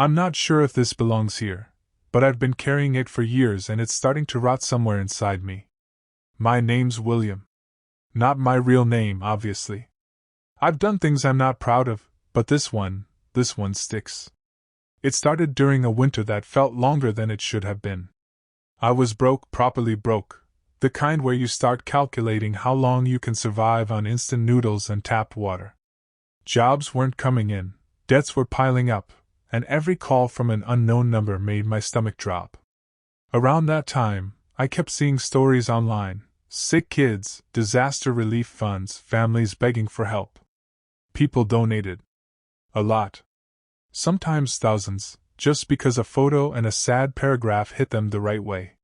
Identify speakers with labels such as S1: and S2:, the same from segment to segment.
S1: I'm not sure if this belongs here, but I've been carrying it for years and it's starting to rot somewhere inside me. My name's William. Not my real name, obviously. I've done things I'm not proud of, but this one sticks. It started during a winter that felt longer than it should have been. I was broke, properly broke, the kind where you start calculating how long you can survive on instant noodles and tap water. Jobs weren't coming in, debts were piling up, and every call from an unknown number made my stomach drop. Around that time, I kept seeing stories online: sick kids, disaster relief funds, families begging for help. People donated. A lot. Sometimes thousands, just because a photo and a sad paragraph hit them the right way.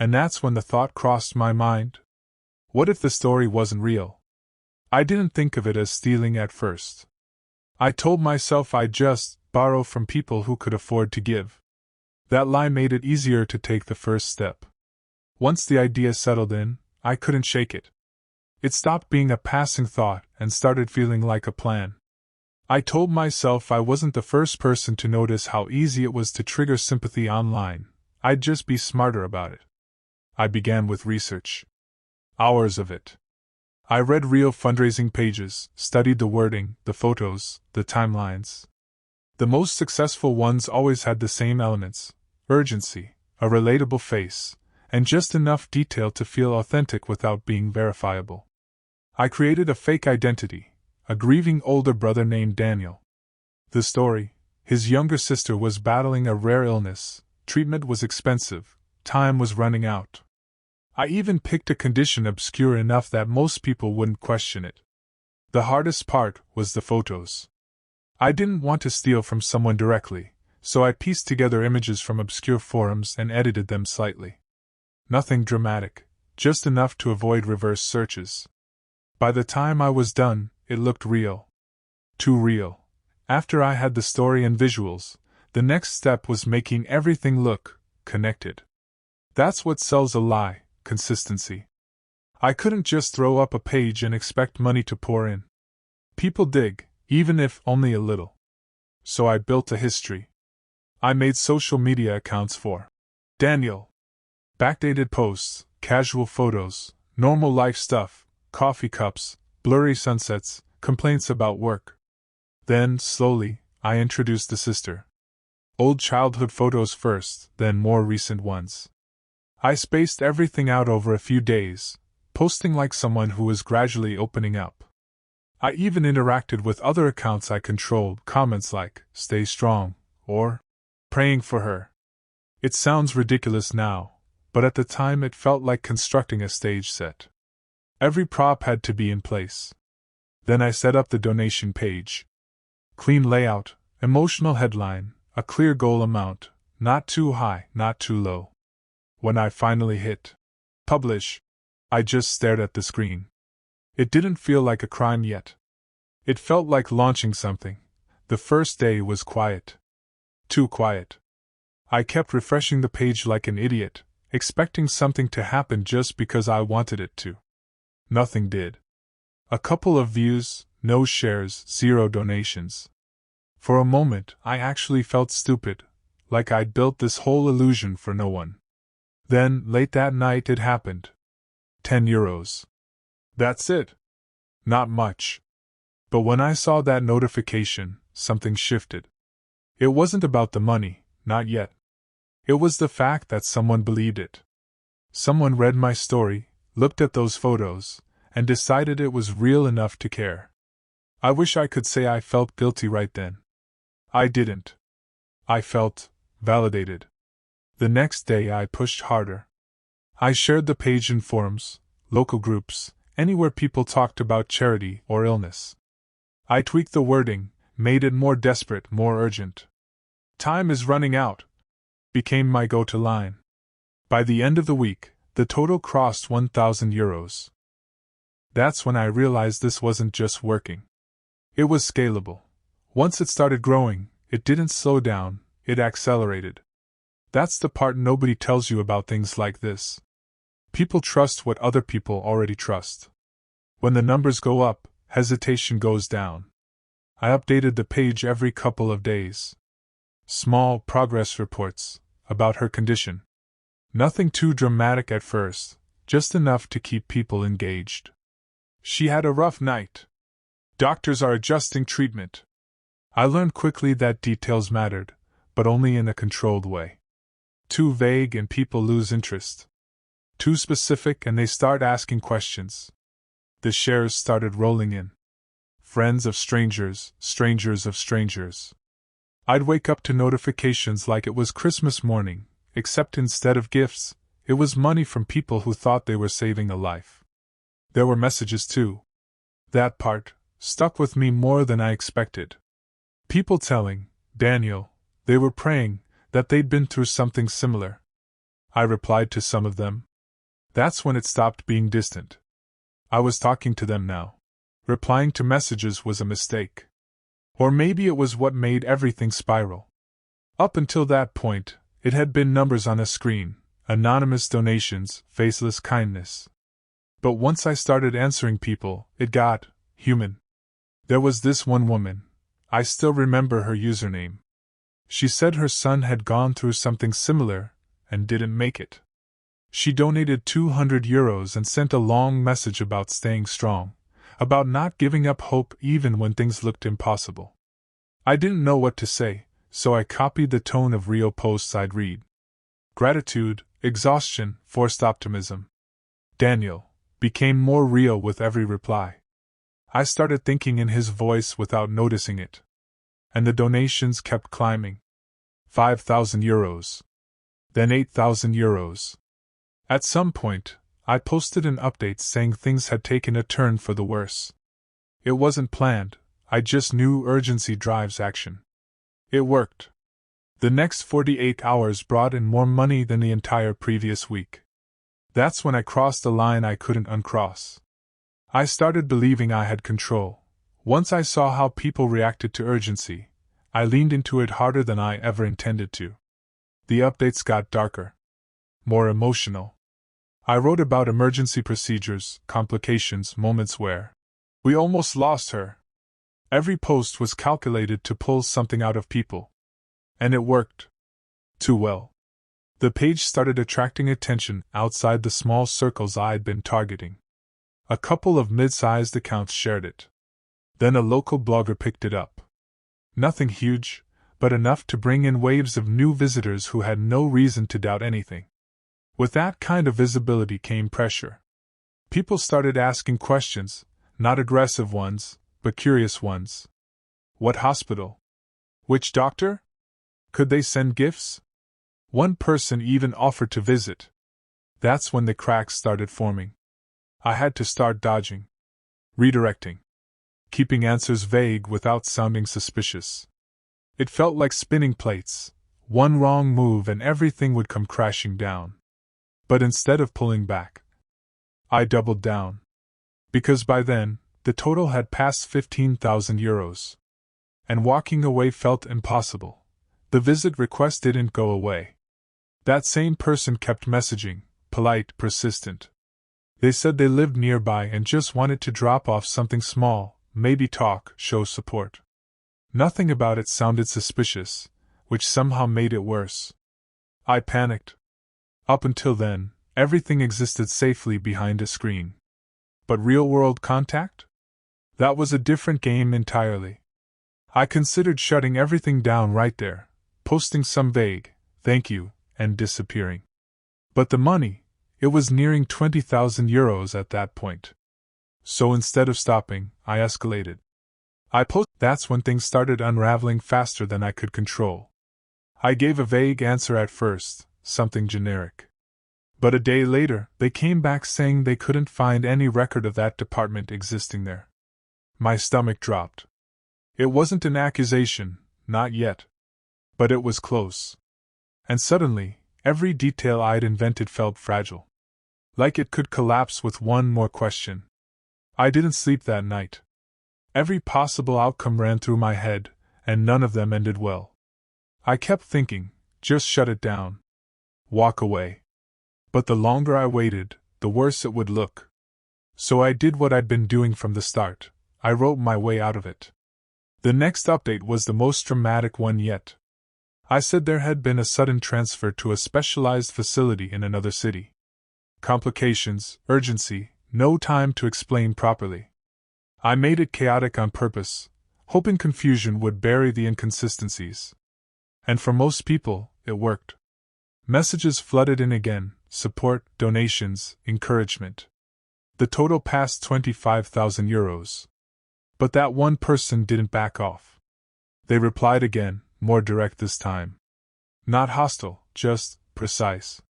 S1: And that's when the thought crossed my mind. What if the story wasn't real? I didn't think of it as stealing at first. I told myself I'd just borrow from people who could afford to give. That lie made it easier to take the first step. Once the idea settled in, I couldn't shake it. It stopped being a passing thought and started feeling like a plan. I told myself I wasn't the first person to notice how easy it was to trigger sympathy online. I'd just be smarter about it. I began with research. Hours of it. I read real fundraising pages, studied the wording, the photos, the timelines. The most successful ones always had the same elements: urgency, a relatable face, and just enough detail to feel authentic without being verifiable. I created a fake identity, a grieving older brother named Daniel. The story: his younger sister was battling a rare illness, treatment was expensive, time was running out. I even picked a condition obscure enough that most people wouldn't question it. The hardest part was the photos. I didn't want to steal from someone directly, so I pieced together images from obscure forums and edited them slightly. Nothing dramatic, just enough to avoid reverse searches. By the time I was done, it looked real. Too real. After I had the story and visuals, the next step was making everything look connected. That's what sells a lie: consistency. I couldn't just throw up a page and expect money to pour in. People dig, even if only a little. So I built a history. I made social media accounts for Daniel. Backdated posts, casual photos, normal life stuff, coffee cups, blurry sunsets, complaints about work. Then, slowly, I introduced the sister. Old childhood photos first, then more recent ones. I spaced everything out over a few days, posting like someone who was gradually opening up. I even interacted with other accounts I controlled, comments like, "Stay strong," or, "Praying for her." It sounds ridiculous now, but at the time it felt like constructing a stage set. Every prop had to be in place. Then I set up the donation page. Clean layout, emotional headline, a clear goal amount, not too high, not too low. When I finally hit publish, I just stared at the screen. It didn't feel like a crime yet. It felt like launching something. The first day was quiet. Too quiet. I kept refreshing the page like an idiot, expecting something to happen just because I wanted it to. Nothing did. A couple of views, no shares, 0 donations. For a moment, I actually felt stupid, like I'd built this whole illusion for no one. Then, late that night, it happened. €10. That's it. Not much. But when I saw that notification, something shifted. It wasn't about the money, not yet. It was the fact that someone believed it. Someone read my story, looked at those photos, and decided it was real enough to care. I wish I could say I felt guilty right then. I didn't. I felt validated. The next day I pushed harder. I shared the page in forums, local groups, anywhere people talked about charity or illness. I tweaked the wording, made it more desperate, more urgent. "Time is running out" became my go-to line. By the end of the week, the total crossed €1,000. That's when I realized this wasn't just working. It was scalable. Once it started growing, it didn't slow down, it accelerated. That's the part nobody tells you about things like this. People trust what other people already trust. When the numbers go up, hesitation goes down. I updated the page every couple of days. Small progress reports about her condition. Nothing too dramatic at first, just enough to keep people engaged. She had a rough night. Doctors are adjusting treatment. I learned quickly that details mattered, but only in a controlled way. Too vague and people lose interest. Too specific and they start asking questions. The shares started rolling in. Friends of strangers, strangers of strangers. I'd wake up to notifications like it was Christmas morning, except instead of gifts, it was money from people who thought they were saving a life. There were messages too. That part stuck with me more than I expected. People telling Daniel they were praying that they'd been through something similar. I replied to some of them. That's when it stopped being distant. I was talking to them now. Replying to messages was a mistake. Or maybe it was what made everything spiral. Up until that point, it had been numbers on a screen, anonymous donations, faceless kindness. But once I started answering people, it got human. There was this one woman. I still remember her username. She said her son had gone through something similar and didn't make it. She donated €200 and sent a long message about staying strong, about not giving up hope even when things looked impossible. I didn't know what to say, so I copied the tone of real posts I'd read. Gratitude, exhaustion, forced optimism. Daniel became more real with every reply. I started thinking in his voice without noticing it. And the donations kept climbing. €5,000. Then €8,000. At some point, I posted an update saying things had taken a turn for the worse. It wasn't planned, I just knew urgency drives action. It worked. The next 48 hours brought in more money than the entire previous week. That's when I crossed a line I couldn't uncross. I started believing I had control. Once I saw how people reacted to urgency, I leaned into it harder than I ever intended to. The updates got darker. More emotional. I wrote about emergency procedures, complications, moments where we almost lost her. Every post was calculated to pull something out of people. And it worked. Too well. The page started attracting attention outside the small circles I'd been targeting. A couple of mid-sized accounts shared it. Then a local blogger picked it up. Nothing huge, but enough to bring in waves of new visitors who had no reason to doubt anything. With that kind of visibility came pressure. People started asking questions, not aggressive ones, but curious ones. What hospital? Which doctor? Could they send gifts? One person even offered to visit. That's when the cracks started forming. I had to start dodging. Redirecting. Keeping answers vague without sounding suspicious. It felt like spinning plates. One wrong move and everything would come crashing down. But instead of pulling back, I doubled down. Because by then, the total had passed €15,000. And walking away felt impossible. The visit request didn't go away. That same person kept messaging, polite, persistent. They said they lived nearby and just wanted to drop off something small, maybe talk, show support. Nothing about it sounded suspicious, which somehow made it worse. I panicked. Up until then, everything existed safely behind a screen. But real-world contact? That was a different game entirely. I considered shutting everything down right there, posting some vague, thank you, and disappearing. But the money, it was nearing €20,000 at that point. So instead of stopping, I escalated. That's when things started unraveling faster than I could control. I gave a vague answer at first, something generic. But a day later, they came back saying they couldn't find any record of that department existing there. My stomach dropped. It wasn't an accusation, not yet. But it was close. And suddenly, every detail I'd invented felt fragile. Like it could collapse with one more question. I didn't sleep that night. Every possible outcome ran through my head, and none of them ended well. I kept thinking, just shut it down. Walk away. But the longer I waited, the worse it would look. So I did what I'd been doing from the start. I wrote my way out of it. The next update was the most dramatic one yet. I said there had been a sudden transfer to a specialized facility in another city. Complications, urgency, no time to explain properly. I made it chaotic on purpose, hoping confusion would bury the inconsistencies. And for most people, it worked. Messages flooded in again: support, donations, encouragement. The total passed €25,000. But that one person didn't back off. They replied again, more direct this time. Not hostile, just precise.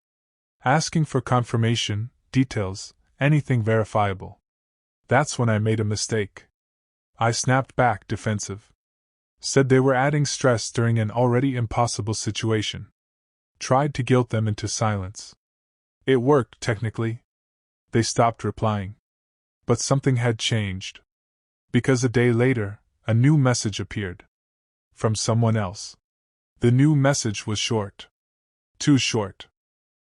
S1: Asking for confirmation, details, anything verifiable. That's when I made a mistake. I snapped back, defensive. Said they were adding stress during an already impossible situation. Tried to guilt them into silence. It worked, technically. They stopped replying. But something had changed. Because a day later, a new message appeared. From someone else. The new message was short. Too short.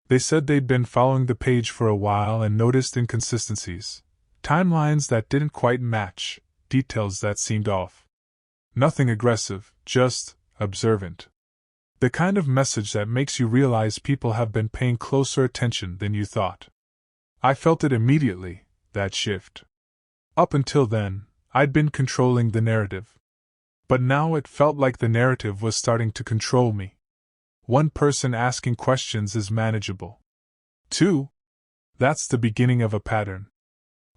S1: They said they'd been following the page for a while and noticed inconsistencies. Timelines that didn't quite match, details that seemed off. Nothing aggressive, just observant. The kind of message that makes you realize people have been paying closer attention than you thought. I felt it immediately, that shift. Up until then, I'd been controlling the narrative. But now it felt like the narrative was starting to control me. One person asking questions is manageable. 2. That's the beginning of a pattern.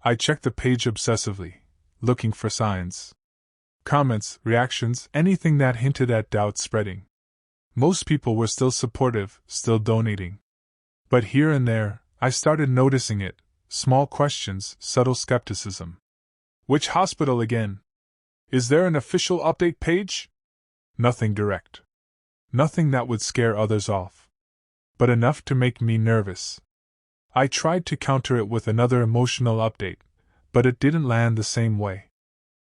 S1: I checked the page obsessively, looking for signs. Comments, reactions, anything that hinted at doubt spreading. Most people were still supportive, still donating. But here and there, I started noticing it: small questions, subtle skepticism. Which hospital again? Is there an official update page? Nothing direct. Nothing that would scare others off. But enough to make me nervous. I tried to counter it with another emotional update, but it didn't land the same way.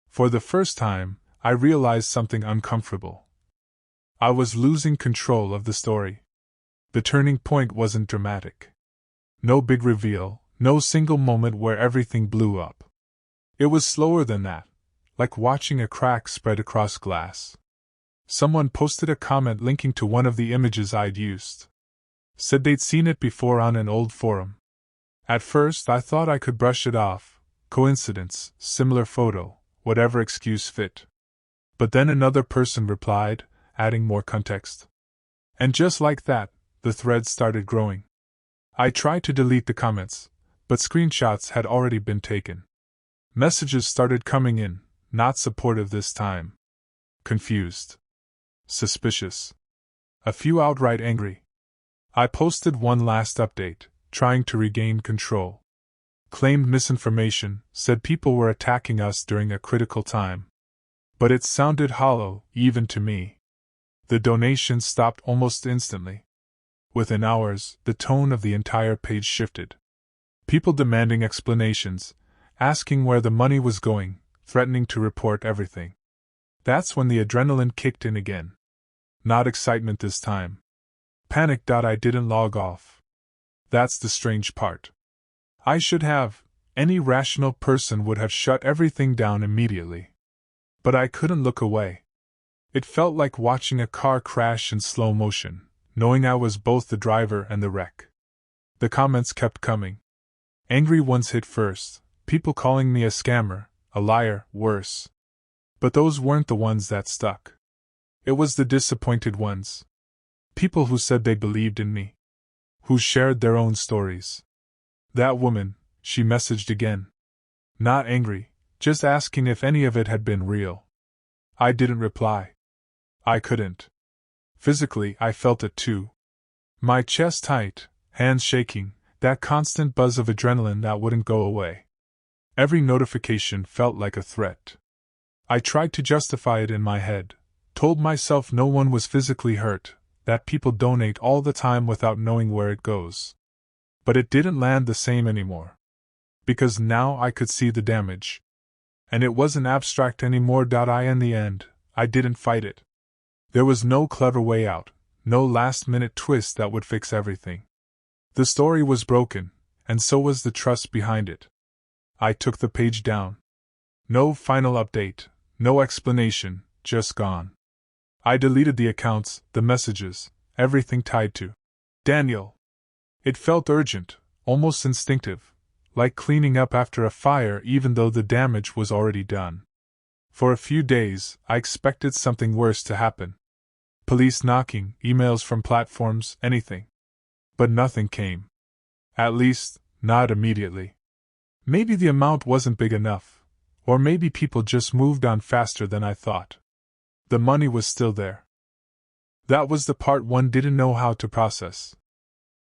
S1: For the first time, I realized something uncomfortable. I was losing control of the story. The turning point wasn't dramatic. No big reveal, no single moment where everything blew up. It was slower than that, like watching a crack spread across glass. Someone posted a comment linking to one of the images I'd used. Said they'd seen it before on an old forum. At first I thought I could brush it off, coincidence, similar photo, whatever excuse fit. But then another person replied, adding more context. And just like that, the thread started growing. I tried to delete the comments, but screenshots had already been taken. Messages started coming in, not supportive this time. Confused. Suspicious. A few outright angry. I posted one last update, trying to regain control. Claimed misinformation, said people were attacking us during a critical time. But it sounded hollow, even to me. The donations stopped almost instantly. Within hours, the tone of the entire page shifted. People demanding explanations, asking where the money was going, threatening to report everything. That's when the adrenaline kicked in again. Not excitement this time. Panic. I didn't log off. That's the strange part. I should have. Any rational person would have shut everything down immediately. But I couldn't look away. It felt like watching a car crash in slow motion, knowing I was both the driver and the wreck. The comments kept coming. Angry ones hit first, people calling me a scammer, a liar, worse. But those weren't the ones that stuck. It was the disappointed ones. People who said they believed in me. Who shared their own stories. That woman, she messaged again. Not angry, just asking if any of it had been real. I didn't reply. I couldn't. Physically, I felt it too. My chest tight, hands shaking, that constant buzz of adrenaline that wouldn't go away. Every notification felt like a threat. I tried to justify it in my head, told myself no one was physically hurt, that people donate all the time without knowing where it goes. But it didn't land the same anymore. Because now I could see the damage. And it wasn't abstract anymore. In the end, I didn't fight it. There was no clever way out, no last-minute twist that would fix everything. The story was broken, and so was the trust behind it. I took the page down. No final update, no explanation, just gone. I deleted the accounts, the messages, everything tied to Daniel. It felt urgent, almost instinctive, like cleaning up after a fire even though the damage was already done. For a few days, I expected something worse to happen. Police knocking, emails from platforms, anything. But nothing came. At least, not immediately. Maybe the amount wasn't big enough, or maybe people just moved on faster than I thought. The money was still there. That was the part one didn't know how to process.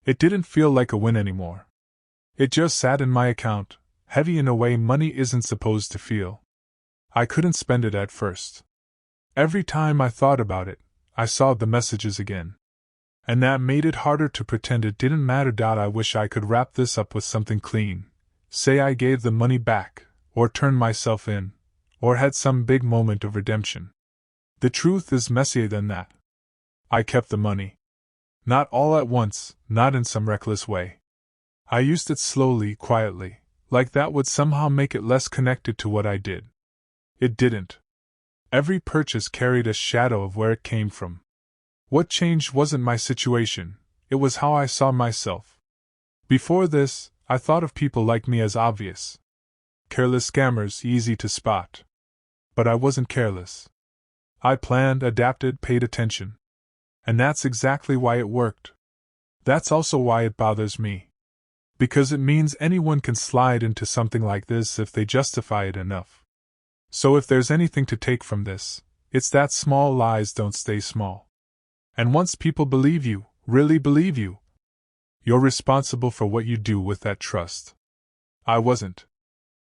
S1: It didn't feel like a win anymore. It just sat in my account, heavy in a way money isn't supposed to feel. I couldn't spend it at first. Every time I thought about it, I saw the messages again. And that made it harder to pretend it didn't matter. I wish I could wrap this up with something clean. Say I gave the money back, or turned myself in, or had some big moment of redemption. The truth is messier than that. I kept the money. Not all at once, not in some reckless way. I used it slowly, quietly, like that would somehow make it less connected to what I did. It didn't. Every purchase carried a shadow of where it came from. What changed wasn't my situation, it was how I saw myself. Before this, I thought of people like me as obvious. Careless scammers, easy to spot. But I wasn't careless. I planned, adapted, paid attention. And that's exactly why it worked. That's also why it bothers me. Because it means anyone can slide into something like this if they justify it enough. So if there's anything to take from this, it's that small lies don't stay small. And once people believe you, really believe you, you're responsible for what you do with that trust. I wasn't.